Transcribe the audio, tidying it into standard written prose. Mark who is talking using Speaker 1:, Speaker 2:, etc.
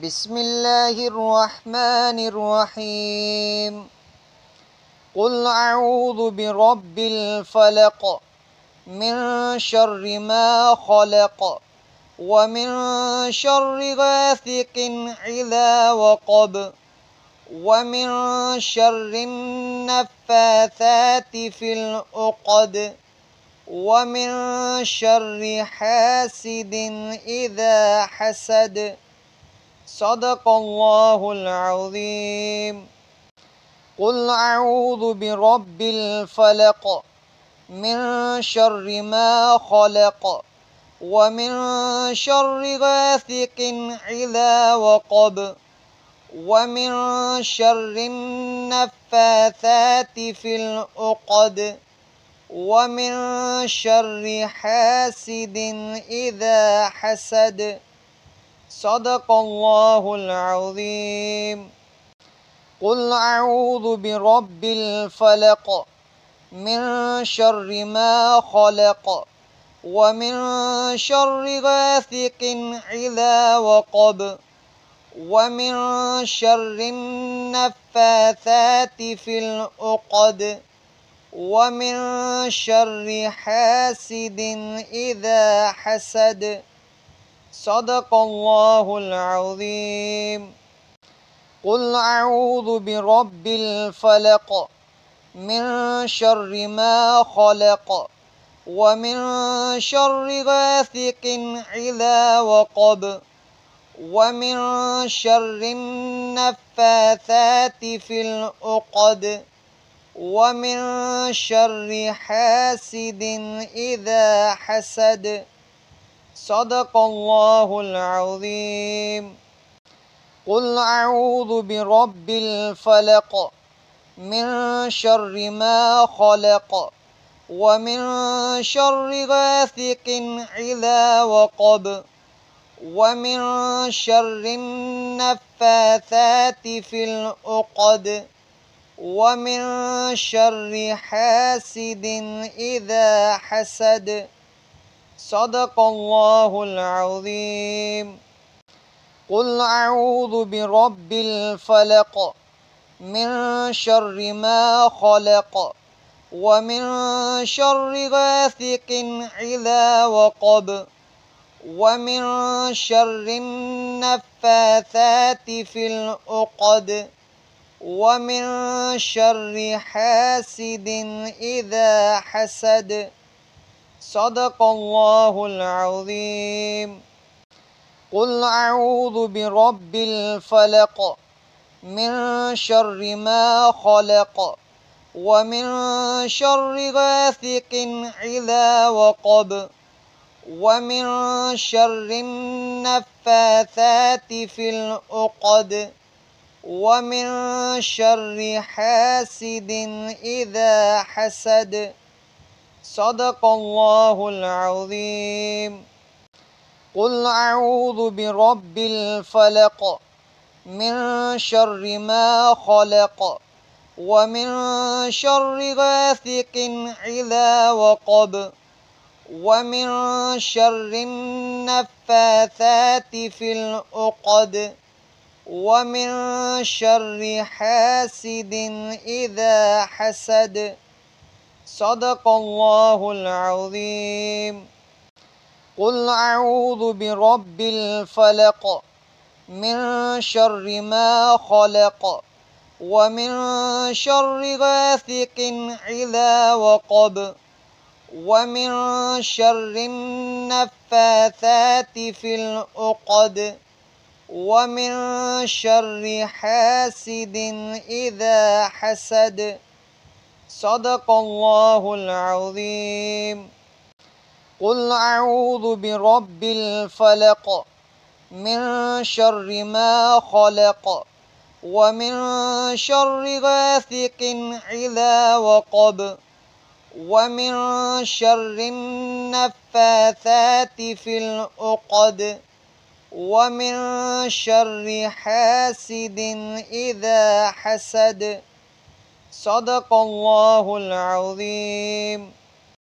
Speaker 1: بسم الله الرحمن الرحيم. قل أعوذ برب الفلق من شر ما خلق ومن شر غاسق إذا وقب ومن شر النفاثات في العقد ومن شر حاسد إذا حسد. صدق الله العظيم. قل أعوذ برب الفلق من شر ما خلق ومن شر غاسق إذا وقب ومن شر النفاثات في العقد ومن شر حاسد إذا حسد. صدق الله العظيم. قل أعوذ برب الفلق من شر ما خلق ومن شر غاسق إذا وقب ومن شر النفاثات في العقد ومن شر حاسد إذا حسد. صدق الله العظيم. قل أعوذ برب الفلق من شر ما خلق ومن شر غاسق إذا وقب ومن شر النفاثات في العقد ومن شر حاسد إذا حسد. صدق الله العظيم. قل أعوذ برب الفلق من شر ما خلق ومن شر غاسق إذا وقب ومن شر النفاثات في العقد ومن شر حاسد إذا حسد. صدق الله العظيم. قل أعوذ برب الفلق من شر ما خلق ومن شر غاسق إذا وقب ومن شر النفاثات في العقد ومن شر حاسد إذا حسد. صدق الله العظيم. قل أعوذ برب الفلق من شر ما خلق ومن شر غاسق إذا وقب ومن شر النفاثات في العقد ومن شر حاسد إذا حسد. صدق الله العظيم. قل أعوذ برب الفلق من شر ما خلق ومن شر غاسق إذا وقب ومن شر النفاثات في العقد ومن شر حاسد إذا حسد. صدق الله العظيم. قل أعوذ برب الفلق من شر ما خلق ومن شر غاسق إذا وقب ومن شر النفاثات في العقد ومن شر حاسد إذا حسد. صدق الله العظيم. قل أعوذ برب الفلق من شر ما خلق ومن شر غاسق إذا وقب ومن شر النفاثات في العقد ومن شر حاسد إذا حسد. صدق الله العظيم. قل أعوذ برب الفلق من شر ما خلق ومن شر غاسق إذا وقب ومن شر حاسد قل أعوذ برب الفلق من شر ما خلق ومن شر غاسق إذا وقب ومن شر النفاثات في العقد ومن شر حاسد إذا حسد. صدق الله العظيم.